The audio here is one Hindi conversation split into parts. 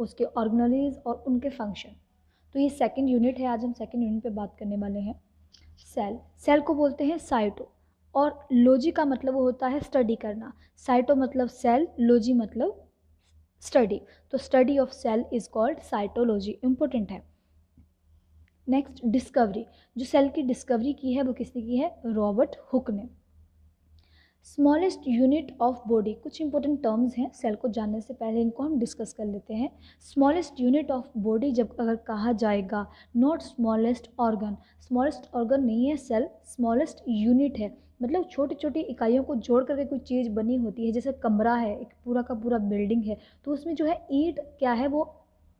उसके ऑर्गेनेलिज और उनके फंक्शन। तो ये सेकंड यूनिट है, आज हम सेकंड यूनिट पे बात करने वाले हैं। सेल, सेल को बोलते हैं साइटो, और लॉजी का मतलब होता है स्टडी करना। साइटो मतलब सेल, लॉजी मतलब स्टडी, तो study of cell is called cytology, important है। नेक्स्ट डिस्कवरी, जो सेल की डिस्कवरी की है वो किसने की है, रॉबर्ट हुक ने। स्मॉलेस्ट यूनिट ऑफ बॉडी, कुछ इंपॉर्टेंट टर्म्स हैं, सेल को जानने से पहले इनको हम डिस्कस कर लेते हैं। स्मॉलेस्ट यूनिट ऑफ बॉडी जब अगर कहा जाएगा, not smallest organ, smallest organ नहीं है सेल, स्मॉलेस्ट यूनिट है, मतलब छोटी छोटी इकाइयों को जोड़ करके कोई चीज़ बनी होती है। जैसे कमरा है, एक पूरा का पूरा बिल्डिंग है, तो उसमें जो है ईंट क्या है, वो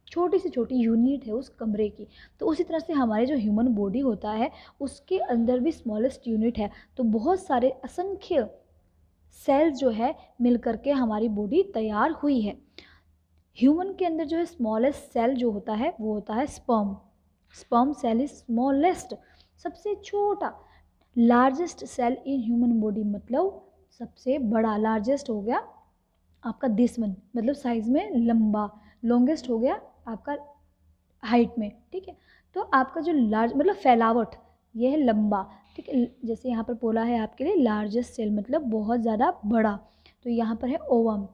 छोटी से छोटी यूनिट है उस कमरे की। तो उसी तरह से हमारे जो ह्यूमन बॉडी होता है उसके अंदर भी स्मॉलेस्ट यूनिट है। तो बहुत सारे असंख्य सेल्स जो है मिल करके हमारी बॉडी तैयार हुई है। ह्यूमन के अंदर जो है स्मॉलेस्ट सेल जो होता है वो होता है sperm. Sperm cell is smallest, सबसे छोटा। Largest cell in human body मतलब सबसे बड़ा, लार्जेस्ट हो गया आपका दिस वन, मतलब साइज में लंबा। लॉन्गेस्ट हो गया आपका हाइट में, ठीक है। तो आपका जो लार्ज मतलब फैलावट, ये है लंबा, ठीक है। जैसे यहाँ पर बोला है आपके लिए लार्जेस्ट सेल मतलब बहुत ज़्यादा बड़ा, तो यहाँ पर है ओवम।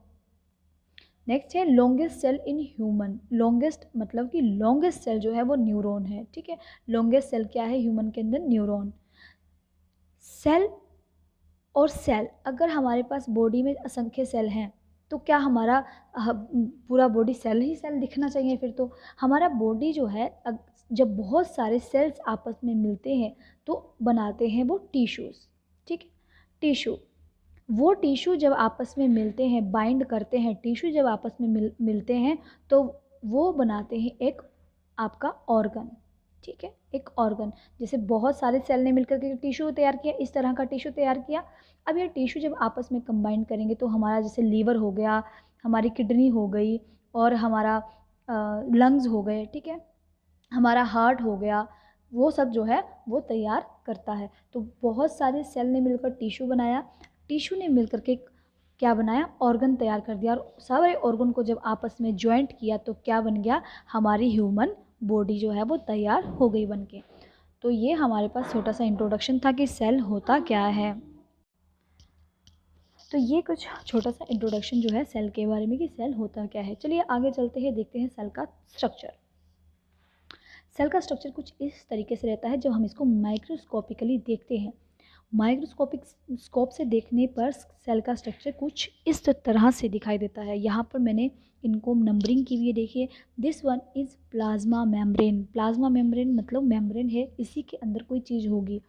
नेक्स्ट है longest cell in human, longest मतलब कि लॉन्गेस्ट सेल जो है वो न्यूरॉन है, ठीक है। लॉन्गेस्ट सेल क्या है ह्यूमन के अंदर, न्यूरॉन। सेल और सेल, अगर हमारे पास बॉडी में असंख्य सेल हैं तो क्या हमारा पूरा बॉडी सेल ही सेल दिखना चाहिए? फिर तो हमारा बॉडी जो है जब बहुत सारे सेल्स आपस में मिलते हैं तो बनाते हैं वो टिश्यूज़, ठीक है। टिश्यू, वो टिश्यू जब आपस में मिलते हैं, बाइंड करते हैं, टिश्यू जब आपस में मिलते हैं तो वो बनाते हैं एक आपका ऑर्गन, ठीक है, एक ऑर्गन। जैसे बहुत सारे सेल ने मिलकर के टिश्यू तैयार किया, इस तरह का टिश्यू तैयार किया। अब ये टिश्यू जब आपस में कंबाइन करेंगे तो हमारा जैसे लीवर हो गया, हमारी किडनी हो गई, और हमारा लंग्स हो गए, ठीक है, हमारा हार्ट हो गया, वो सब जो है वो तैयार करता है। तो बहुत सारे सेल ने मिलकर टिश्यू बनाया, टिश्यू ने मिलकर के क्या बनाया, ऑर्गन तैयार कर दिया, और सारे ऑर्गन को जब आपस में ज्वाइंट किया तो क्या बन गया, हमारी ह्यूमन बॉडी जो है वो तैयार हो गई बन के। तो ये हमारे पास छोटा सा इंट्रोडक्शन था कि सेल होता क्या है। तो ये कुछ छोटा सा इंट्रोडक्शन जो है सेल के बारे में कि सेल होता क्या है। चलिए आगे चलते हैं, देखते हैं सेल का स्ट्रक्चर। सेल का स्ट्रक्चर कुछ इस तरीके से रहता है जब हम इसको माइक्रोस्कोपिकली देखते हैं। माइक्रोस्कोपिक स्कोप से देखने पर सेल का स्ट्रक्चर कुछ इस तरह से दिखाई देता है। यहाँ पर मैंने इनको नंबरिंग की हुई है, देखिए। This one is plasma membrane, plasma membrane मतलब मेम्ब्रेन है, इसी के अंदर कोई चीज़ होगी।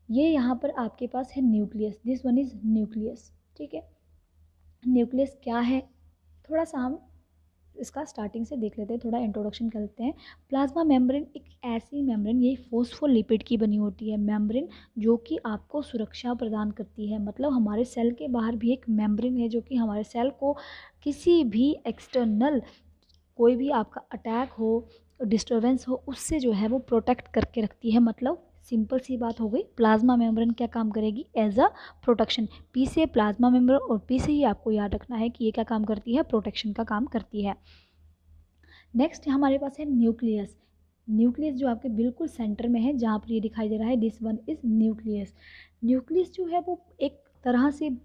ये यहाँ पर आपके पास है nucleus, this one is nucleus, ठीक है। न्यूक्लियस क्या है, थोड़ा सा हम इसका स्टार्टिंग से देख लेते हैं, थोड़ा इंट्रोडक्शन करते हैं। प्लाज्मा मेम्ब्रेन एक ऐसी मेम्ब्रेन, ये फोस्फोलिपिड की बनी होती है मेम्ब्रेन, जो कि आपको सुरक्षा प्रदान करती है। मतलब हमारे सेल के बाहर भी एक मेम्ब्रेन है जो कि हमारे सेल को किसी भी एक्सटर्नल कोई भी आपका अटैक हो, डिस्टर्बेंस हो, उससे जो है वो प्रोटेक्ट करके रखती है। मतलब सिंपल सी बात हो गई, प्लाज्मा मेम्ब्रेन क्या काम करेगी, एज अ प्रोटेक्शन। पी से प्लाज्मा मेम्ब्रेन, और पी से ही आपको याद रखना है कि ये क्या काम करती है, प्रोटेक्शन का काम करती है। नेक्स्ट हमारे पास है न्यूक्लियस। न्यूक्लियस जो आपके बिल्कुल सेंटर में है, जहाँ पर ये दिखाई दे रहा है, this one is nucleus. Nucleus जो है वो एक तरह से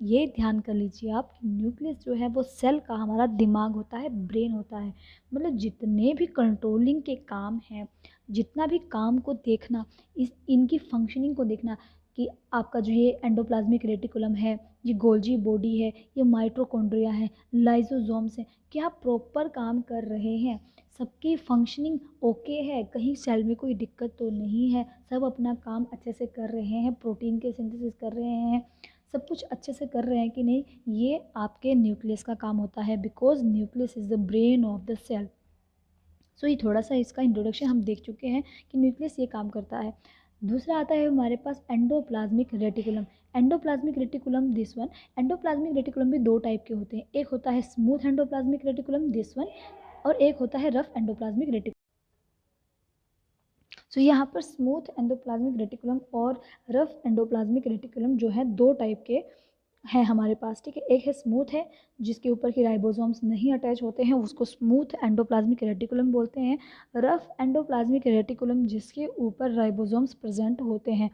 ये ध्यान कर लीजिए आप कि न्यूक्लियस जो है वो सेल का हमारा दिमाग होता है, ब्रेन होता है। मतलब जितने भी कंट्रोलिंग के काम हैं, जितना भी काम को देखना, इनकी फंक्शनिंग को देखना, कि आपका जो ये एंडोप्लाज्मिक रेटिकुलम है, ये गोल्जी बॉडी है, ये माइटोकॉन्ड्रिया है, लाइसोसोम्स हैं, क्या प्रॉपर काम कर रहे हैं, सबकी फंक्शनिंग ओके है, कहीं सेल में कोई दिक्कत तो नहीं है, सब अपना काम अच्छे से कर रहे हैं, प्रोटीन के सिंथेसिस कर रहे हैं, सब कुछ अच्छे से कर रहे हैं कि नहीं, ये आपके न्यूक्लियस का काम होता है। Because nucleus is the brain of the cell. So ये थोड़ा सा इसका इंट्रोडक्शन हम देख चुके हैं कि न्यूक्लियस ये काम करता है। दूसरा आता है हमारे पास endoplasmic reticulum. Endoplasmic reticulum this one. Endoplasmic reticulum भी दो टाइप के होते हैं, एक होता है smooth endoplasmic reticulum this one, और एक होता है रफ एंडोप्लाज्मिक रेटिकुलम। सो यहाँ पर स्मूथ एंडोप्लाज्मिक रेटिकुलम और रफ एंडोप्लाज्मिक रेटिकुलम जो है दो टाइप के है हमारे पास, ठीक है। एक है स्मूथ है जिसके ऊपर की राइबोसोम्स नहीं अटैच होते हैं, उसको स्मूथ एंडोप्लाज्मिक रेटिकुलम बोलते हैं। रफ एंडोप्लाज्मिक रेटिकुलम जिसके ऊपर राइबोसोम्स प्रेजेंट होते हैं।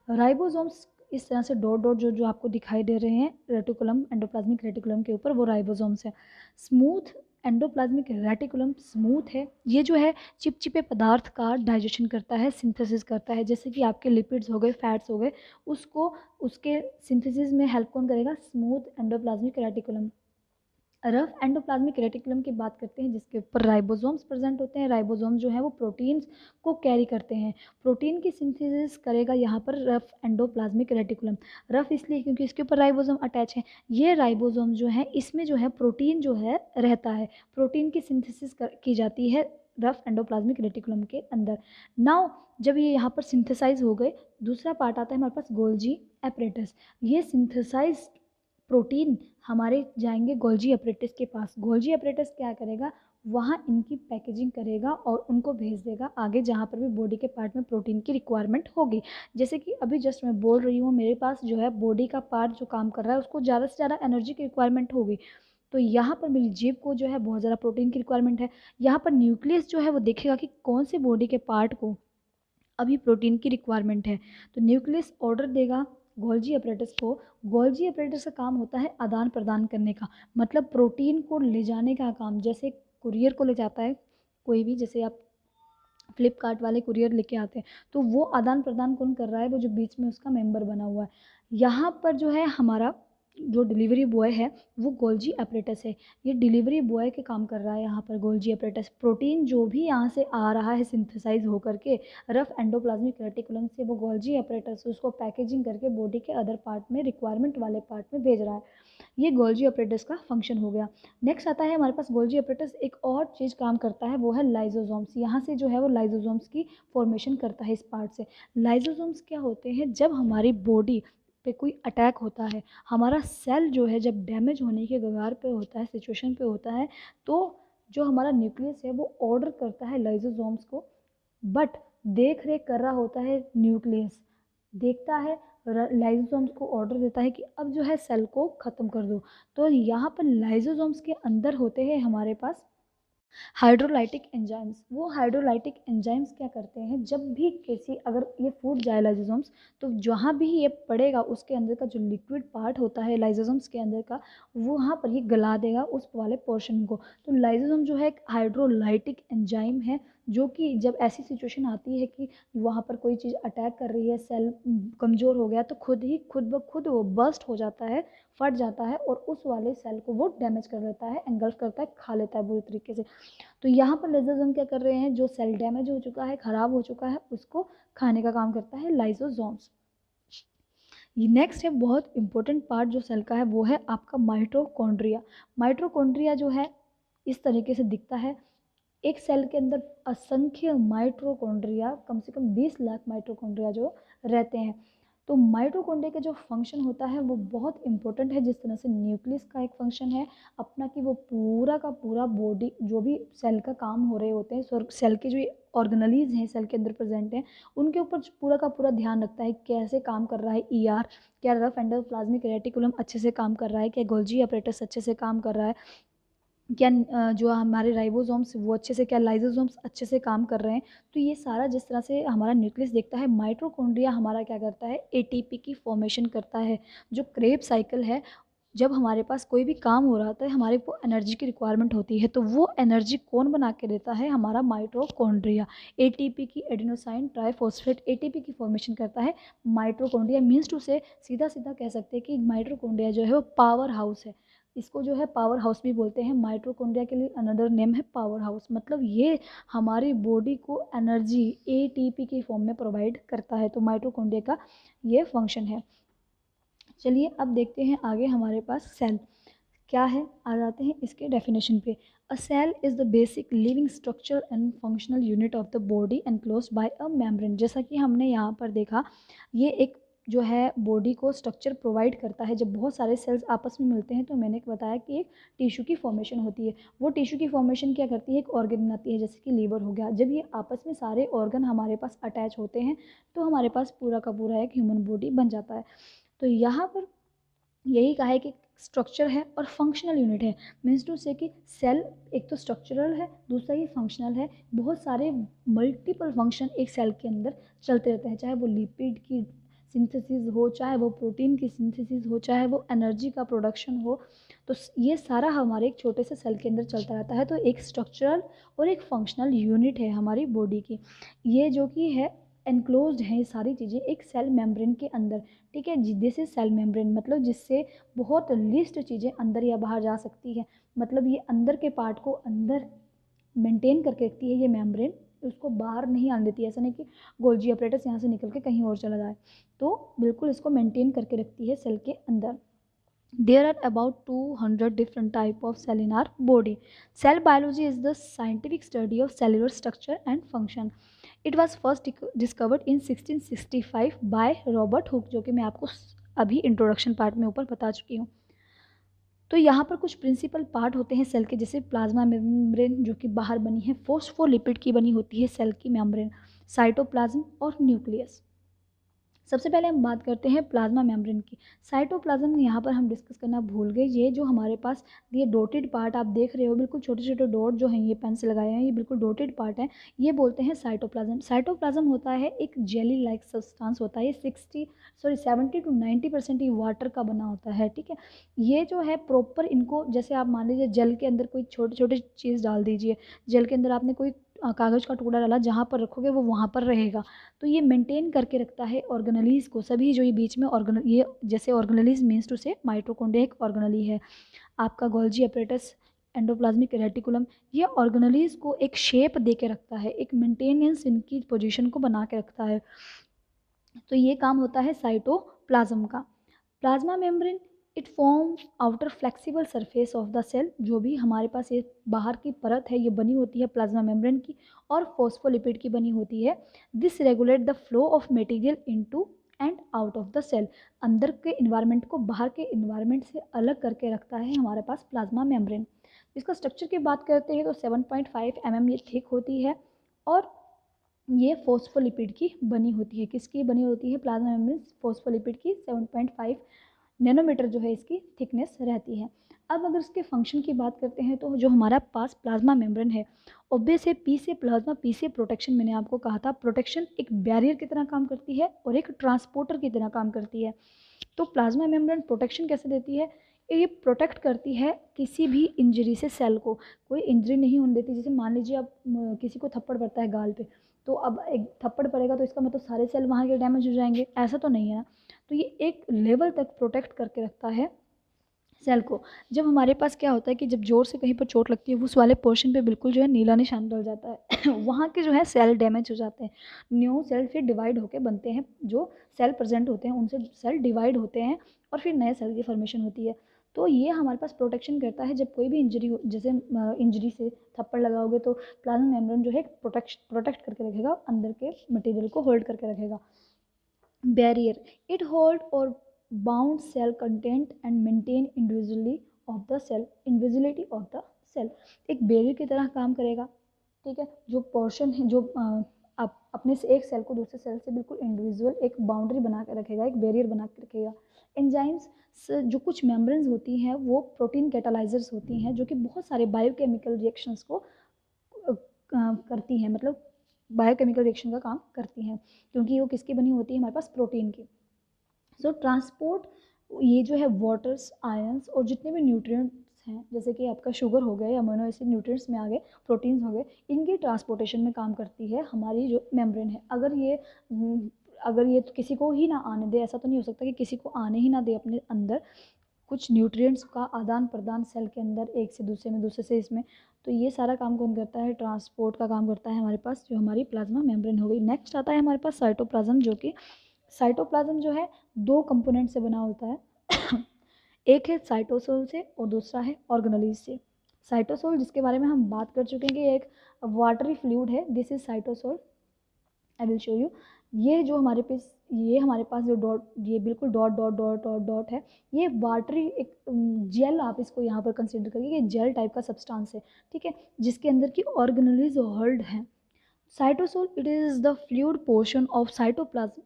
राइबोसोम्स इस तरह से डॉट डॉट जो जो आपको दिखाई दे रहे हैं रेटिकुलम, एंडोप्लाज्मिक रेटिकुलम के ऊपर, वो राइबोसोम्स है। स्मूथ एंडोप्लाज्मिक रेटिकुलम स्मूथ है, ये जो है चिपचिपे पदार्थ का डाइजेशन करता है, सिंथेसिस करता है, जैसे कि आपके लिपिड्स हो गए, फैट्स हो गए, उसको उसके सिंथेसिस में हेल्प कौन करेगा? Smooth endoplasmic reticulum. Rough endoplasmic reticulum की बात करते हैं जिसके ऊपर राइबोसोम्स प्रेजेंट होते हैं। राइबोसोम जो है वो प्रोटीन्स को कैरी करते हैं, प्रोटीन की सिंथेसिस करेगा यहाँ पर रफ एंडोप्लाज्मिक रेटिकुलम। रफ इसलिए क्योंकि इसके ऊपर राइबोसोम अटैच है। ये राइबोसोम जो है इसमें जो है प्रोटीन जो है रहता है, प्रोटीन की सिंथेसिस की जाती है रफ एंडोप्लाज्मिक रेटिकुलम के अंदर। नाउ जब ये यहाँ पर सिंथेसाइज हो गए, दूसरा पार्ट आता है हमारे पास गोल्जी एपरेटस। ये सिंथेसाइज प्रोटीन हमारे जाएंगे गोल्जी अपरेटस के पास। गोल्जी अपरेटस क्या करेगा? वहाँ इनकी पैकेजिंग करेगा और उनको भेज देगा आगे जहाँ पर भी बॉडी के पार्ट में प्रोटीन की रिक्वायरमेंट होगी। जैसे कि अभी जस्ट मैं बोल रही हूँ, मेरे पास जो है बॉडी का पार्ट जो काम कर रहा है उसको ज़्यादा से ज़्यादा एनर्जी की रिक्वायरमेंट होगी, तो यहाँ पर मेरी जीभ को जो है बहुत ज़्यादा प्रोटीन की रिक्वायरमेंट है। यहाँ पर न्यूक्लियस जो है वो देखेगा कि कौन से बॉडी के पार्ट को अभी प्रोटीन की रिक्वायरमेंट है, तो न्यूक्लियस ऑर्डर देगा गोल्जी अपरेटस को। गोल्जी अपरेटस का काम होता है आदान प्रदान करने का, मतलब प्रोटीन को ले जाने का काम। जैसे कुरियर को ले जाता है कोई भी, जैसे आप फ्लिपकार्ट वाले कुरियर लेके आते हैं, तो वो आदान प्रदान कौन कर रहा है? वो जो बीच में उसका मेंबर बना हुआ है। यहाँ पर जो है हमारा जो डिलीवरी बॉय है वो गोल्जी अपरेटस है, ये डिलीवरी बॉय के काम कर रहा है यहाँ पर गोल्जी अपरेटस। प्रोटीन जो भी यहाँ से आ रहा है सिंथेसाइज होकर के रफ एंडोप्लाज्मिक रेटिकुलम से, वो गोल्जी अपरेटस उसको पैकेजिंग करके बॉडी के अदर पार्ट में, रिक्वायरमेंट वाले पार्ट में भेज रहा है। ये गोल्जी अपरेटस का फंक्शन हो गया। नेक्स्ट आता है हमारे पास गोल्जी अपरेटस एक और चीज़ काम करता है, वो है लाइजोसोम्स। यहाँ से जो है वो लाइजोसोम्स की फॉर्मेशन करता है इस पार्ट से। लाइजोसोम्स क्या होते हैं? जब हमारी बॉडी पे कोई अटैक होता है, हमारा सेल जो है जब डैमेज होने के कगार पे होता है, सिचुएशन पे होता है, तो जो हमारा न्यूक्लियस है वो ऑर्डर करता है लाइजोसोम्स को, बट देख रेख कर रहा होता है न्यूक्लियस, देखता है लाइजोसोम्स को ऑर्डर देता है कि अब जो है सेल को ख़त्म कर दो। तो यहाँ पर लाइजोसोम्स के अंदर होते हैं हमारे पास हाइड्रोलाइटिक एंजाइम्स। वो हाइड्रोलाइटिक एंजाइम्स क्या करते हैं? जब भी किसी, अगर ये फूट जाए लाइजोसोम्स, तो जहाँ भी ये पड़ेगा उसके अंदर का जो लिक्विड पार्ट होता है लाइजोसोम्स के अंदर का, वहाँ पर ये गला देगा उस वाले पोर्शन को। तो लाइजोसोम जो है एक हाइड्रोलाइटिक एंजाइम है, जो कि जब ऐसी सिचुएशन आती है कि वहाँ पर कोई चीज़ अटैक कर रही है, सेल कमज़ोर हो गया, तो खुद ब खुद वो बर्स्ट हो जाता है, फट जाता है और उस वाले सेल को वो डैमेज कर लेता है, एंगल्फ करता है, खा लेता है बुरी तरीके से। तो यहाँ पर लाइजोसोम क्या कर रहे हैं? जो सेल डैमेज हो चुका है, ख़राब हो चुका है, उसको खाने का काम करता है लाइजोसोम्स। नेक्स्ट है बहुत इंपॉर्टेंट पार्ट जो सेल का है, वो है आपका माइटोकॉन्ड्रिया। माइटोकॉन्ड्रिया जो है इस तरीके से दिखता है। एक सेल के अंदर असंख्य माइटोकॉन्ड्रिया, कम से कम 20 लाख माइटोकॉन्ड्रिया जो रहते हैं। तो माइटोकॉन्ड्रिया का जो फंक्शन होता है वो बहुत इंपॉर्टेंट है, जिस तरह से न्यूक्लियस का एक फंक्शन है अपना कि वो पूरा का पूरा बॉडी जो भी सेल का काम हो रहे होते हैं, सेल के जो ऑर्गेनलीज हैं सेल के अंदर प्रेजेंट हैं, उनके ऊपर पूरा का पूरा ध्यान रखता है कैसे काम कर रहा है ईआर, क्या रफ एंडोप्लाज्मिक रेटिकुलम अच्छे से काम कर रहा है, क्या गोल्जी अपरेटस अच्छे से काम कर रहा है, क्या जो हमारे राइबोसोम्स वो अच्छे से, क्या लाइजोसोम्स अच्छे से काम कर रहे हैं। तो ये सारा जिस तरह से हमारा न्यूक्लियस देखता है, माइटोकॉन्ड्रिया हमारा क्या करता है? एटीपी की फॉर्मेशन करता है। जो क्रेब साइकिल है, जब हमारे पास कोई भी काम हो रहा होता है, हमारे को एनर्जी की रिक्वायरमेंट होती है, तो वो एनर्जी कौन बना के देता है? हमारा माइटोकॉन्ड्रिया। एटीपी की, एडिनोसाइन ट्राइफॉस्फेट, एटीपी की फॉर्मेशन करता है माइटोकॉन्ड्रिया। मीन्स टू से सीधा सीधा कह सकते हैं कि माइटोकॉन्ड्रिया जो है वो पावर हाउस है। इसको जो है पावर हाउस भी बोलते हैं। माइटोकॉन्ड्रिया के लिए अनदर नेम है पावर हाउस। मतलब ये हमारी बॉडी को एनर्जी एटीपी की फॉर्म में प्रोवाइड करता है। तो माइटोकॉन्ड्रिया का ये फंक्शन है। चलिए अब देखते हैं आगे हमारे पास सेल क्या है। आ जाते हैं इसके डेफिनेशन पे। A cell is the basic living structure and functional unit of the body enclosed by a membrane. जैसा कि हमने यहाँ पर देखा, ये एक जो है बॉडी को स्ट्रक्चर प्रोवाइड करता है। जब बहुत सारे सेल्स आपस में मिलते हैं तो मैंने बताया कि एक टिश्यू की फॉर्मेशन होती है। वो टिश्यू की फॉर्मेशन क्या करती है? एक ऑर्गन बनाती है, जैसे कि लीवर हो गया। जब ये आपस में सारे ऑर्गन हमारे पास अटैच होते हैं तो हमारे पास पूरा का पूरा एक ह्यूमन बॉडी बन जाता है। तो यहाँ पर यही कहा है कि स्ट्रक्चर है और फंक्शनल यूनिट है। मीन्स टू से कि सेल एक तो स्ट्रक्चरल है, दूसरा ये फंक्शनल है। बहुत सारे मल्टीपल फंक्शन एक सेल के अंदर चलते रहते हैं, चाहे वो लिपिड की सिंथेसिस हो, चाहे वो प्रोटीन की सिंथेसिस हो, चाहे वो एनर्जी का प्रोडक्शन हो। तो ये सारा हमारे एक छोटे से सेल के अंदर चलता रहता है। तो एक स्ट्रक्चरल और एक फंक्शनल यूनिट है हमारी बॉडी की, ये जो कि है एनक्लोज्ड है, ये सारी चीज़ें एक सेल मेम्ब्रेन के अंदर। ठीक है, दिस इज सेल मेम्ब्रेन, मतलब जिससे बहुत लिस्ट चीज़ें अंदर या बाहर जा सकती है। मतलब ये अंदर के पार्ट को अंदर मेंटेन करके रखती है ये मेम्ब्रेन, उसको बाहर नहीं आने देती है। ऐसा नहीं कि गोल्जी अपरेटस यहाँ से निकल के कहीं और चला जाए, तो बिल्कुल इसको मेंटेन करके रखती है सेल के अंदर। There are about 200 different type of cell in our body. Cell biology is the scientific study of cellular structure and function. It was first discovered in 1665 by Robert Hooke, जो कि मैं आपको अभी इंट्रोडक्शन पार्ट में ऊपर बता चुकी हूँ। तो यहाँ पर कुछ प्रिंसिपल पार्ट होते हैं सेल के, जैसे प्लाज्मा मेम्ब्रेन जो कि बाहर बनी है, फोस्फोलिपिड की बनी होती है सेल की मेम्ब्रेन, साइटोप्लाज्म और न्यूक्लियस। सबसे पहले हम बात करते हैं प्लाज्मा मेम्ब्रेन की। साइटोप्लाज्म यहाँ पर हम डिस्कस करना भूल गए। ये जो हमारे पास ये डॉटेड पार्ट आप देख रहे हो, बिल्कुल छोटे छोटे डॉट जो हैं, ये पेन से लगाए हैं, ये बिल्कुल डॉटेड पार्ट है, ये बोलते हैं साइटोप्लाज्म। साइटोप्लाज्म होता है एक जेली लाइक सब्सटेंस होता है, ये 70 to 90% ये वाटर का बना होता है। ठीक है, ये जो है प्रॉपर इनको, जैसे आप मान लीजिए जल के अंदर कोई छोटे छोटे चीज़ डाल दीजिए, जल के अंदर आपने कोई कागज़ का टुकड़ा डाला, जहाँ पर रखोगे वो वहाँ पर रहेगा। तो ये मेंटेन करके रखता है ऑर्गेनेलीज को, सभी जो ये बीच में ये जैसे ऑर्गेनेलीज मीन्स टू से माइटोकॉन्ड्रिया एक ऑर्गेनेली है, आपका गोल्जी अपरेटस, एंडोप्लाज्मिक रेटिकुलम, ये ऑर्गेनेलीज को एक शेप दे के रखता है, एक मेंटेनेंस इनकी पोजीशन को बना के रखता है। तो ये काम होता है साइटोप्लाज्म का। Plasma membrane it form outer flexible surface of the cell, जो भी हमारे पास ये बाहर की परत है ये बनी होती है प्लाज्मा मेम्ब्रेन की और फॉस्फोलिपिड की बनी होती है। This regulate the flow of material into and out of the cell. अंदर के इन्वायरमेंट को बाहर के इन्वायरमेंट से अलग करके रखता है हमारे पास प्लाज्मा मेम्ब्रेन। इसका स्ट्रक्चर की बात करते हैं तो 7.5 mm ये थिक होती है और ये फॉस्फोलिपिड की बनी होती है। किसकी बनी होती है? प्लाज्मा मेम्ब्रेन फॉस्फोलिपिड की 7.5 नैनोमीटर जो है इसकी थिकनेस रहती है। अब अगर इसके फंक्शन की बात करते हैं तो जो हमारा पास प्लाज्मा मेम्ब्रेन है, ऑब्वियस है पी से प्लाज्मा, पी से प्रोटेक्शन, मैंने आपको कहा था प्रोटेक्शन एक बैरियर की तरह काम करती है और एक ट्रांसपोर्टर की तरह काम करती है। तो प्लाज्मा मेम्ब्रेन प्रोटेक्शन कैसे देती है? ये प्रोटेक्ट करती है किसी भी इंजरी से सेल को, कोई इंजरी नहीं होने देती। जैसे मान लीजिए अब किसी को थप्पड़ पड़ता है गाल पे, तो अब एक थप्पड़ पड़ेगा तो इसका मतलब सारे सेल वहाँ के डैमेज हो जाएंगे, ऐसा तो नहीं है ना। तो ये एक लेवल तक प्रोटेक्ट करके रखता है सेल को। जब हमारे पास क्या होता है कि जब जोर से कहीं पर चोट लगती है, उस वाले पोर्शन पे बिल्कुल जो है नीला निशान डल जाता है वहाँ के जो है सेल डैमेज हो जाते हैं, न्यू सेल फिर डिवाइड होके बनते हैं, जो सेल प्रेजेंट होते हैं उनसे सेल डिवाइड होते हैं और फिर नए सेल की फॉर्मेशन होती है। तो ये हमारे पास प्रोटेक्शन करता है जब कोई भी इंजरी हो, जैसे इंजरी से थप्पड़ लगाओगे तो प्लाज्मा मेम्ब्रेन जो है प्रोटेक्ट करके रखेगा, अंदर के मटेरियल को होल्ड करके रखेगा। बैरियर इट होल्ड और bound cell content and maintain invisibility of the cell. एक बैरियर की तरह काम करेगा। ठीक है, जो पोर्शन है जो अपने से एक सेल को दूसरे सेल से बिल्कुल इंडिविजुअल एक बाउंड्री बना के रखेगा, एक बैरियर बना के रखेगा। एंजाइम्स जो कुछ मेम्ब्रेन्स होती हैं वो प्रोटीन कैटालाइजर्स होती हैं, जो कि बहुत सारे बायोकेमिकल रिएक्शंस को करती हैं, मतलब बायोकेमिकल रिएक्शन का काम करती हैं, क्योंकि वो किसकी बनी होती है? हमारे पास प्रोटीन की। सो ट्रांसपोर्ट ये जो है वाटर्स, आयंस और जितने भी न्यूट्रिएंट्स हैं, जैसे कि आपका शुगर हो गए, अमीनो एसिड न्यूट्रिएंट्स में आ गए, प्रोटीन्स हो गए, इनकी ट्रांसपोर्टेशन में काम करती है हमारी जो मेम्ब्रेन है। अगर ये किसी को ही ना आने दे, ऐसा तो नहीं हो सकता कि किसी को आने ही ना दे अपने अंदर कुछ न्यूट्रिएंट्स का आदान प्रदान सेल के अंदर, एक से दूसरे में, दूसरे से इसमें, तो ये सारा काम कौन करता है? ट्रांसपोर्ट का काम करता है हमारे पास जो हमारी प्लाज्मा मेम्ब्रेन हो गई। नेक्स्ट आता है हमारे पास साइटोप्लाज्म, जो कि साइटोप्लाज्म जो है दो कंपोनेंट से बना होता है एक है साइटोसोल से और दूसरा है ऑर्गेनेलीज से। साइटोसोल जिसके बारे में हम बात कर चुके हैं कि एक वाटरी फ्लूइड है, this is cytosol, I will show you. ये जो हमारे पास जो डॉट, ये बिल्कुल dot dot dot dot dot है, ये वाटरी एक जेल, आप इसको यहाँ पर कंसिडर करिए, ये जेल टाइप का सब्सटेंस है। ठीक है, जिसके अंदर की ऑर्गेनेलीज होल्ड हैं। Cytosol it is the fluid portion of cytoplasm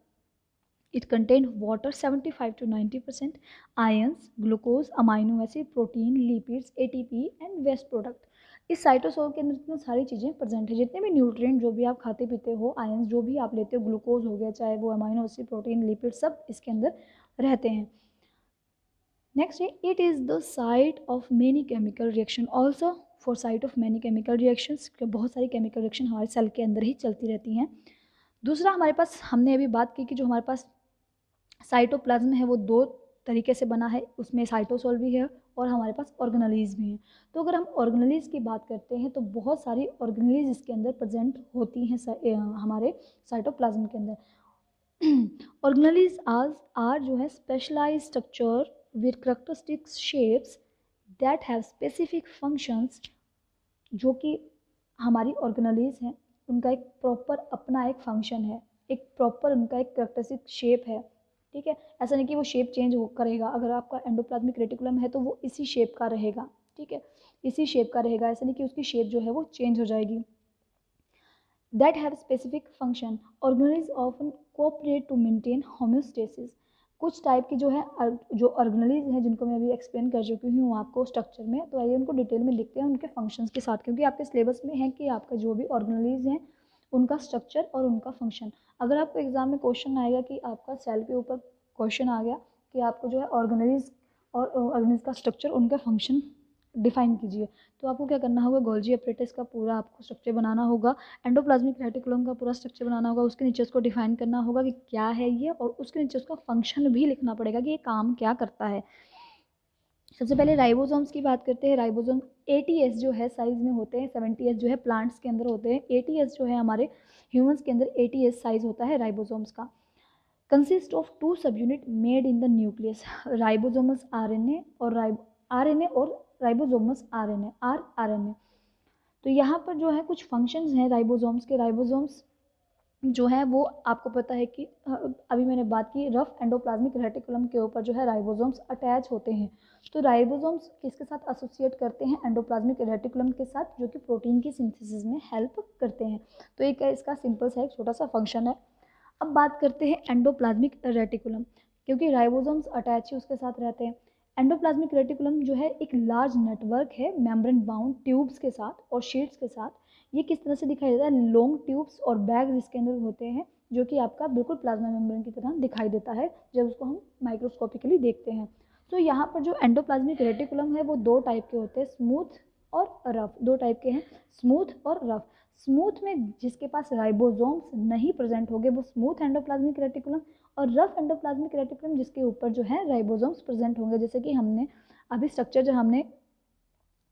It contains water 75 to 90%, ions, glucose, amino acid, protein, lipids, ATP and waste product. इस साइटोसोल के अंदर इतनी सारी चीज़ें प्रेजेंट है, जितने भी न्यूट्रिएंट जो भी आप खाते पीते हो, आयंस जो भी आप लेते हो, ग्लूकोज हो गया, चाहे वो अमाइनो एसिड, प्रोटीन, लिपिड, सब इसके अंदर रहते हैं. नेक्स्ट है, it is the site of many chemical reaction. Also for site of many chemical reactions, बहुत सारी केमिकल रिएक्शन हमारे सेल के अंदर ही चलती रहती हैं. दूसरा हमारे पास, हमने अभी बात की कि जो हमारे पास साइटोप्लाज्म है वो दो तरीके से बना है, उसमें साइटोसोल भी है और हमारे पास ऑर्गेनेलीज भी हैं. तो अगर हम ऑर्गेनेलीज की बात करते हैं तो बहुत सारी ऑर्गेनेलीज इसके अंदर प्रेजेंट होती हैं हमारे साइटोप्लाज्म के अंदर. ऑर्गेनेलीज आर जो है specialize structure with characteristics shapes that have specific functions. जो कि हमारी ऑर्गेनेलीज हैं उनका एक प्रॉपर अपना एक फंक्शन है, एक प्रॉपर उनका एक कैरेक्टरिस्टिक शेप है. ठीक है, ऐसा नहीं कि वो शेप चेंज हो करेगा. अगर आपका एंडोप्लाज्मिक रेटिकुलम है तो वो इसी शेप का रहेगा. ठीक है, इसी शेप का रहेगा, ऐसा नहीं कि उसकी शेप जो है वो चेंज हो जाएगी. That have specific function. Organelles often cooperate to maintain homeostasis. कुछ टाइप की जो है जो ऑर्गेनेलीज हैं जिनको मैं अभी एक्सप्लेन कर चुकी हूँ आपको स्ट्रक्चर में, तो आइए उनको डिटेल में लिखते हैं उनके फंक्शंस के साथ, क्योंकि आपके सिलेबस में है कि आपका जो भी ऑर्गेनेलीज हैं उनका स्ट्रक्चर और उनका फंक्शन. अगर आपको एग्जाम में क्वेश्चन आएगा कि आपका सेल के ऊपर क्वेश्चन आ गया कि आपको जो है ऑर्गेनेलीज और ऑर्गेनेलीज का स्ट्रक्चर, उनका फंक्शन डिफाइन कीजिए, तो आपको क्या करना होगा, गोल्जी अपरेटस का पूरा आपको स्ट्रक्चर बनाना होगा, एंडोप्लाज्मिक रेटिकुलम का पूरा स्ट्रक्चर बनाना होगा, उसके नीचे उसको डिफाइन करना होगा कि क्या है ये, और उसके नीचे उसका फंक्शन भी लिखना पड़ेगा कि ये काम क्या करता है. सबसे पहले राइबोसोम्स की बात करते हैं. राइबोसोम 80S जो है साइज में होते हैं, 70S जो है प्लांट्स के अंदर होते हैं, 80S जो है हमारे ह्यूमंस के अंदर 80S साइज होता है राइबोसोम्स का. Consist of 2 subunit made in the nucleus, ribosomes RNA और राइबोसोमस आरएनए. तो यहाँ पर जो है कुछ फंक्शंस हैं राइबोसोम्स के. राइबोसोम्स जो है वो आपको पता है कि अभी मैंने बात की रफ एंडोप्लाज्मिक रेटिकुलम के ऊपर जो है राइबोसोम्स अटैच होते हैं. तो राइबोसोम्स किसके साथ एसोसिएट करते हैं, एंडोप्लाज्मिक रेटिकुलम के साथ, जो कि प्रोटीन की सिंथेसिस में हेल्प करते हैं. तो एक इसका सिंपल सा एक छोटा सा फंक्शन है. अब बात करते हैं एंडोप्लाज्मिक रेटिकुलम, क्योंकि राइबोसोम्स अटैच ही उसके साथ रहते हैं. एंडोप्लाज्मिक रेटिकुलम जो है एक लार्ज नेटवर्क है मेम्ब्रेन बाउंड ट्यूब्स के साथ और शीट्स के साथ. ये किस तरह से दिखाई देता है, लॉन्ग ट्यूब्स और बैग्स इसके अंदर होते हैं, जो कि आपका बिल्कुल प्लाज्मा मेम्ब्रेन की तरह दिखाई देता है जब उसको हम माइक्रोस्कोपिकली देखते हैं. तो यहाँ पर जो एंडोप्लाज्मिक रेटिकुलम है वो दो टाइप के होते हैं, स्मूथ और रफ. दो टाइप के हैं, स्मूथ और रफ. स्मूथ में जिसके पास राइबोसोम्स नहीं प्रेजेंट होंगे वो स्मूथ एंडोप्लाज्मिक रेटिकुलम, और रफ एंडोप्लाज्मिक रेटिकुलम जिसके ऊपर जो है राइबोसोम्स प्रेजेंट होंगे. जैसे कि हमने अभी स्ट्रक्चर जो हमने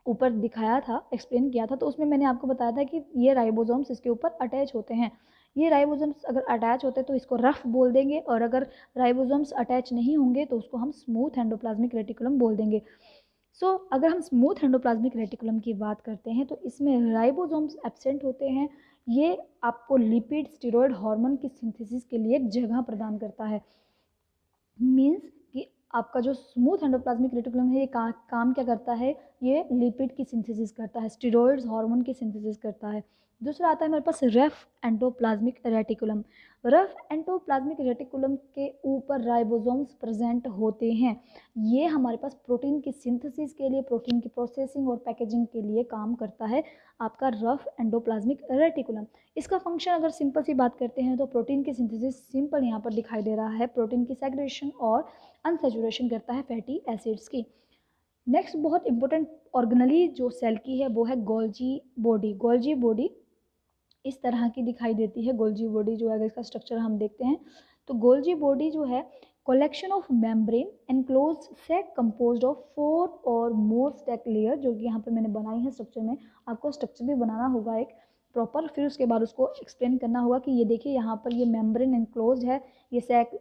ऊपर दिखाया था, एक्सप्लेन किया था, तो उसमें मैंने आपको बताया था कि ये राइबोसोम्स इसके ऊपर अटैच होते हैं. ये राइबोसोम्स अगर अटैच होते हैं तो इसको रफ बोल देंगे, और अगर राइबोसोम्स अटैच नहीं होंगे तो उसको हम स्मूथ एंडोप्लाज्मिक रेटिकुलम बोल देंगे. सो अगर हम स्मूथ एंडोप्लाज्मिक रेटिकुलम की बात करते हैं तो इसमें राइबोसोम्स एब्सेंट होते हैं. ये आपको लिपिड, स्टेरॉयड, हार्मोन की सिंथेसिस के लिए एक जगह प्रदान करता है. मीन्स कि आपका जो स्मूथ एंडोप्लाज्मिक रेटिकुलम है ये काम क्या करता है, ये लिपिड की सिंथेसिस करता है, स्टेरॉयड्स, हार्मोन की सिंथेसिस करता है. दूसरा आता है हमारे पास rough endoplasmic reticulum. Rough endoplasmic reticulum के ऊपर राइबोसोम्स प्रेजेंट होते हैं. ये हमारे पास प्रोटीन की सिंथेसिस के लिए, प्रोटीन की प्रोसेसिंग और पैकेजिंग के लिए काम करता है आपका रफ एंडोप्लाज्मिक रेटिकुलम. इसका फंक्शन अगर सिंपल सी बात करते हैं तो प्रोटीन की सिंथेसिस सिंपल यहाँ पर दिखाई दे रहा है, प्रोटीन की सेग्रेशन और अनसेचुरेशन करता है फैटी एसिड्स की. नेक्स्ट बहुत इंपॉर्टेंट ऑर्गेनली जो सेल की है वो है गोल्जी बॉडी. गोल्जी बॉडी इस तरह की दिखाई देती है. गोल्जी बॉडी जो है, अगर इसका स्ट्रक्चर हम देखते हैं तो गोल्जी बॉडी जो है collection of membrane enclose sac composed of 4 और मोर स्टैक लेयर, जो कि यहाँ पर मैंने बनाई है स्ट्रक्चर में. आपको स्ट्रक्चर भी बनाना होगा एक प्रॉपर, फिर उसके बाद उसको एक्सप्लेन करना होगा कि ये देखिए यहाँ पर ये मेम्ब्रेन एनक्लोज है, ये सेक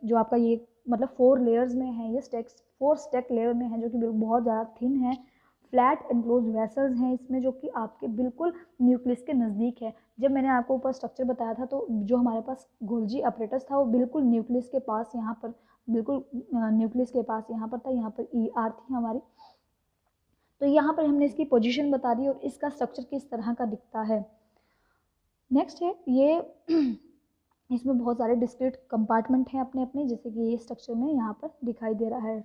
जो आपका ये मतलब 4 लेयर्स में है, ये स्टैक्स 4 स्टैक लेयर में है, जो कि बहुत ज़्यादा थिन है. फ्लैट एनक्लोज वेसल्स हैं इसमें, जो कि आपके बिल्कुल न्यूक्लियस के नज़दीक है. जब मैंने आपको ऊपर स्ट्रक्चर बताया था तो जो हमारे पास गोल्जी अपरेटस था वो बिल्कुल न्यूक्लियस के पास यहाँ पर, बिल्कुल न्यूक्लियस के पास यहाँ पर था. यहाँ पर ER थी हमारी. तो यहाँ पर हमने इसकी पोजीशन बता दी और इसका स्ट्रक्चर किस तरह का दिखता है. नेक्स्ट है ये इसमें बहुत सारे डिस्क्रीट कंपार्टमेंट हैं अपने अपने, जैसे कि ये स्ट्रक्चर में यहाँ पर दिखाई दे रहा है।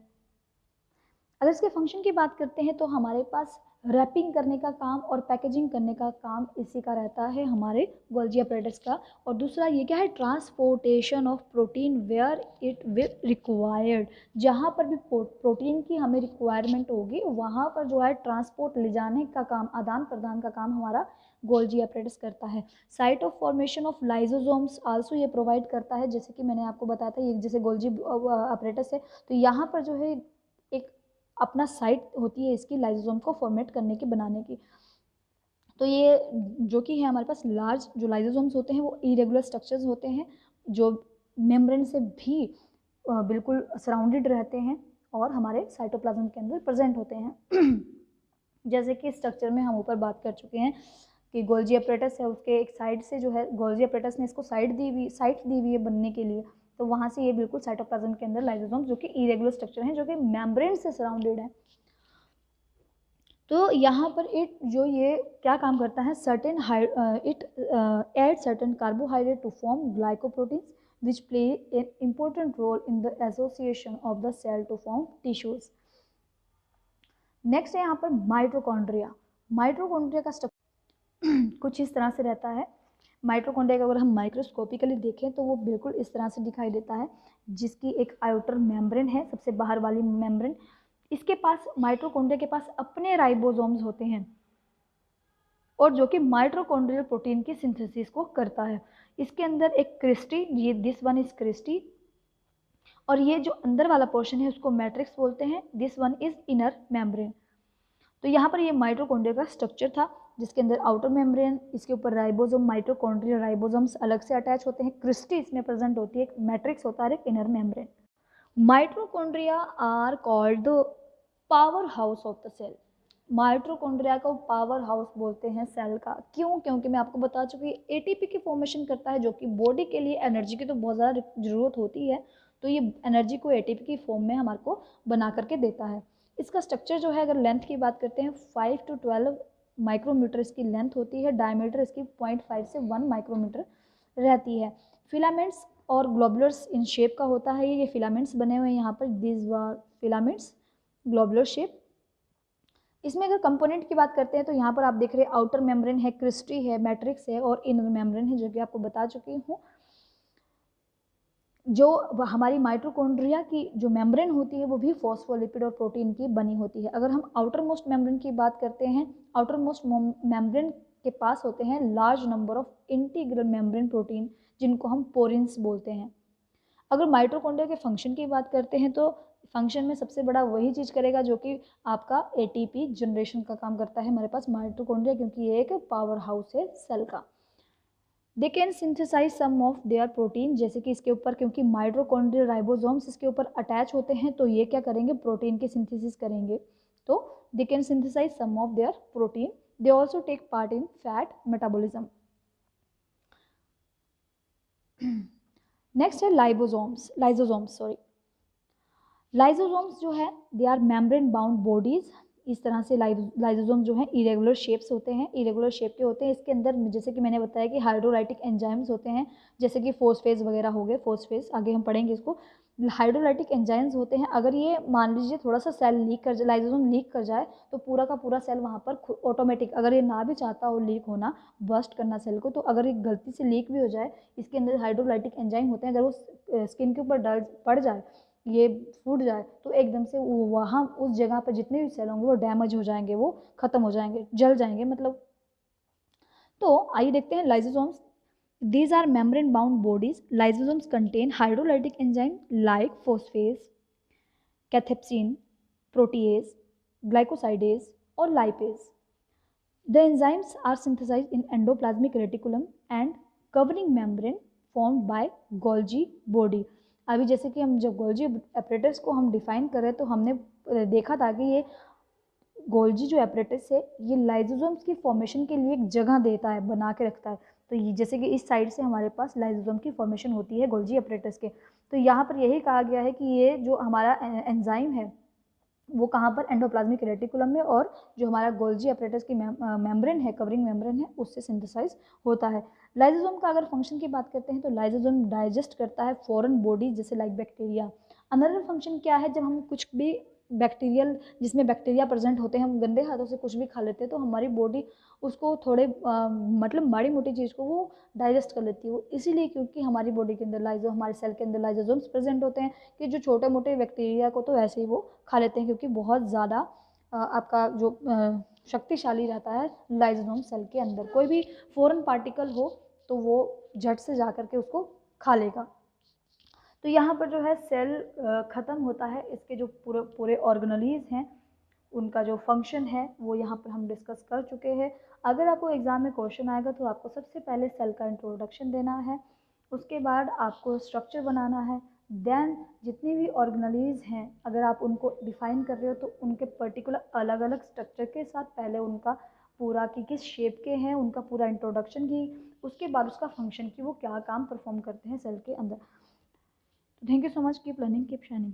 अगर इसके फंक्शन की बात करते हैं तो हमारे पास रैपिंग करने का काम और पैकेजिंग करने का काम इसी का रहता है, हमारे गोल्जी अपरेटस का। और दूसरा ये क्या है, transportation of protein where it will required, जहाँ पर भी प्रोटीन की हमें रिक्वायरमेंट होगी वहाँ पर जो है ट्रांसपोर्ट ले जाने का काम, आदान प्रदान का काम हमारा गोल्जी अपरेटस करता है। Site of formation of lysosomes also ये प्रोवाइड करता है, जैसे कि मैंने आपको बताया था, ये जैसे गोल्जी अपरेटस है तो यहाँ पर जो है एक अपना साइट होती है इसकी लाइजोसोम को फॉर्मेट करने की, बनाने की। तो ये जो कि है हमारे पास लार्ज जो लाइजोसोम्स होते हैं वो इरेगुलर स्ट्रक्चर्स होते हैं जो मेम्ब्रेन से भी बिल्कुल सराउंडेड रहते हैं और हमारे साइटोप्लाज्म के अंदर प्रेजेंट होते हैं। जैसे कि स्ट्रक्चर में हम ऊपर बात कर चुके हैं कि गोल्जी अपरेटस है, उसके एक साइड से जो है गोल्जी अपरेटस ने इसको साइट दी हुई है बनने के लिए, तो वहाँ से ये बिल्कुल साइटोप्लाज्म के अंदर लाइजोसोम जो कि इरेगुलर स्ट्रक्चर हैं जो कि मेम्ब्रेन से सराउंडेड है। तो यहाँ पर ये क्या काम करता है, it add certain carbohydrate to form glycoproteins which play an important role in the association of the cell to form tissues. Next है यहाँ पर माइटोकॉन्ड्रिया। माइटोकॉन्ड्रिया का स्ट्रक्चर कुछ इस तरह से रहता है। माइटोकॉन्ड्रिया का अगर हम माइक्रोस्कोपिकली देखें तो वो बिल्कुल इस तरह से दिखाई देता है, जिसकी एक आउटर मेम्ब्रेन है, सबसे बाहर वाली मेम्ब्रेन। इसके पास माइटोकॉन्ड्रिया के पास अपने राइबोसोम्स होते हैं और जो कि माइटोकॉन्ड्रियल प्रोटीन की सिंथेसिस को करता है। इसके अंदर एक क्रिस्टी, ये दिस वन इज क्रिस्टी, और ये जो अंदर वाला पोर्शन है उसको मैट्रिक्स बोलते हैं, this one is inner membrane. तो यहाँ पर ये माइटोकॉन्ड्रिया का स्ट्रक्चर था जिसके अंदर आउटर मेम्ब्रेन, इसके ऊपर राइबोसोम, माइटोकॉन्ड्रियल राइबोसोम्स अलग से अटैच होते हैं, क्रिस्टी इसमें प्रेजेंट होती है, एक मैट्रिक्स होता है, एक inner membrane. Mitochondria are called the power house of the cell. Mitochondria को पावर हाउस बोलते हैं सेल का। क्यों? क्योंकि मैं आपको बता चुकी, एटीपी की फॉर्मेशन करता है जो कि बॉडी के लिए एनर्जी की तो बहुत ज़्यादा ज़रूरत होती है, तो ये एनर्जी को एटीपी की फॉर्म में हमारे को बना करके देता है। इसका स्ट्रक्चर जो है, अगर लेंथ की बात करते हैं, 5 to 12 माइक्रोमीटर इसकी लेंथ होती है, डायमीटर इसकी 0.5 से 1 माइक्रोमीटर रहती है। फिलामेंट्स और ग्लोबुलर्स इन शेप का होता है, ये फिलामेंट्स बने हुए हैं यहाँ पर, this were filaments globular shape. इसमें अगर कंपोनेंट की बात करते हैं तो यहाँ पर आप देख रहे हैं आउटर मेम्ब्रेन है, क्रिस्टी है, मैट्रिक्स है और इनर मेम्ब्रेन है, जो कि आपको बता चुकी हूँ। जो हमारी माइटोकॉन्ड्रिया की जो मेम्ब्रेन होती है वो भी फॉस्फोलिपिड और प्रोटीन की बनी होती है। अगर हम आउटर मोस्ट मेम्ब्रेन की बात करते हैं, आउटर मोस्ट मेम्ब्रेन के पास होते हैं large number of integral membrane protein, जिनको हम पोरिन्स बोलते हैं। अगर माइटोकॉन्ड्रिया के फंक्शन की बात करते हैं तो फंक्शन में सबसे बड़ा वही चीज़ करेगा जो कि आपका एटीपी जनरेशन का काम करता है हमारे पास माइटोकॉन्ड्रिया, क्योंकि ये एक पावर हाउस है सेल का। They can synthesize some of their protein, जैसे कि इसके ऊपर क्योंकि माइटोकॉन्ड्रियल राइबोसोम्स इसके ऊपर अटैच होते हैं तो ये क्या करेंगे, प्रोटीन की सिंथेसिस करेंगे। तो they can synthesize some of their protein. They also take part in fat metabolism. Next है लाइजोसोम्स जो है they are membrane bound bodies. इस तरह से लाइजोसोम जो है इरेगुलर शेप्स होते हैं, इरेगुलर शेप के होते हैं। इसके अंदर जैसे कि मैंने बताया कि हाइड्रोलाइटिक एंजाइम्स होते हैं, जैसे कि फोस्फेज वगैरह हो गए, फोस्फेज आगे हम पढ़ेंगे इसको। हाइड्रोलाइटिक एंजाइम्स होते हैं, अगर ये मान लीजिए थोड़ा सा सेल लीक कर जाए, लाइजोसोम लीक कर जाए तो पूरा का पूरा सेल वहाँ पर ऑटोमेटिक, अगर ये ना भी चाहता हो लीक होना, बस्ट करना सेल को, तो अगर ये गलती से लीक भी हो जाए, इसके अंदर हाइड्रोलाइटिक एंजाइम होते हैं, अगर वो स्किन के ऊपर पड़ जाए, ये फूट जाए, तो एकदम से वहाँ उस जगह पर जितने भी सेल होंगे वो डैमेज हो जाएंगे, वो ख़त्म हो जाएंगे, जल जाएंगे मतलब। तो आइए देखते हैं lysosomes. These are membrane-bound bodies. Lysosomes contain hydrolytic enzyme like phosphase, cathepsin, protease, glycosidase, or lipase. The enzymes are synthesized in endoplasmic reticulum and covering membrane formed by Golgi body. अभी जैसे कि हम जब गोल्जी एपरेटस को हम डिफाइन करें तो हमने देखा था कि ये गोल्जी जो एपरेटस है ये लाइजोसोम्स की फॉर्मेशन के लिए एक जगह देता है, बना के रखता है। तो ये जैसे कि इस साइड से हमारे पास लाइजोसोम की फॉर्मेशन होती है गोल्जी एपरेटस के, तो यहाँ पर यही कहा गया है कि ये जो हमारा एंजाइम है वो कहाँ पर, एंडोप्लाज्मिक रेटिकुलम में, और जो हमारा गोल्जी अपरेटस की मेम्ब्रेन है, कवरिंग मेम्ब्रेन है, उससे सिंथेसाइज होता है। लाइसोसोम का अगर फंक्शन की बात करते हैं तो लाइसोसोम डाइजेस्ट करता है फॉरेन बॉडी जैसे लाइक बैक्टीरिया। अनदर फंक्शन क्या है, जब हम कुछ भी बैक्टीरियल, जिसमें बैक्टीरिया प्रेजेंट होते हैं, हम गंदे हाथों से कुछ भी खा लेते हैं तो हमारी बॉडी उसको थोड़े मतलब माड़ी मोटी चीज़ को वो डाइजेस्ट कर लेती है। वो इसीलिए क्योंकि हमारी बॉडी के अंदर हमारे सेल के अंदर लाइसोसोम्स प्रेजेंट होते हैं कि जो छोटे मोटे बैक्टीरिया को तो ऐसे ही वो खा लेते हैं, क्योंकि बहुत ज़्यादा आपका जो शक्तिशाली रहता है लाइसोसोम सेल के अंदर। कोई भी फॉरेन पार्टिकल हो तो वो झट से जा करके उसको खा लेगा। तो यहाँ पर जो है सेल ख़त्म होता है, इसके जो पूरे पूरे ऑर्गेनेलीज हैं उनका जो फंक्शन है वो यहाँ पर हम डिस्कस कर चुके हैं। अगर आपको एग्ज़ाम में क्वेश्चन आएगा तो आपको सबसे पहले सेल का इंट्रोडक्शन देना है, उसके बाद आपको स्ट्रक्चर बनाना है, देन जितनी भी ऑर्गेनेलीज हैं अगर आप उनको डिफाइन कर रहे हो तो उनके पर्टिकुलर अलग अलग स्ट्रक्चर के साथ पहले उनका पूरा कि किस शेप के हैं उनका पूरा इंट्रोडक्शन की, उसके बाद उसका फंक्शन कि वो क्या काम परफॉर्म करते हैं सेल के अंदर। Thank you so much, keep learning, keep shining.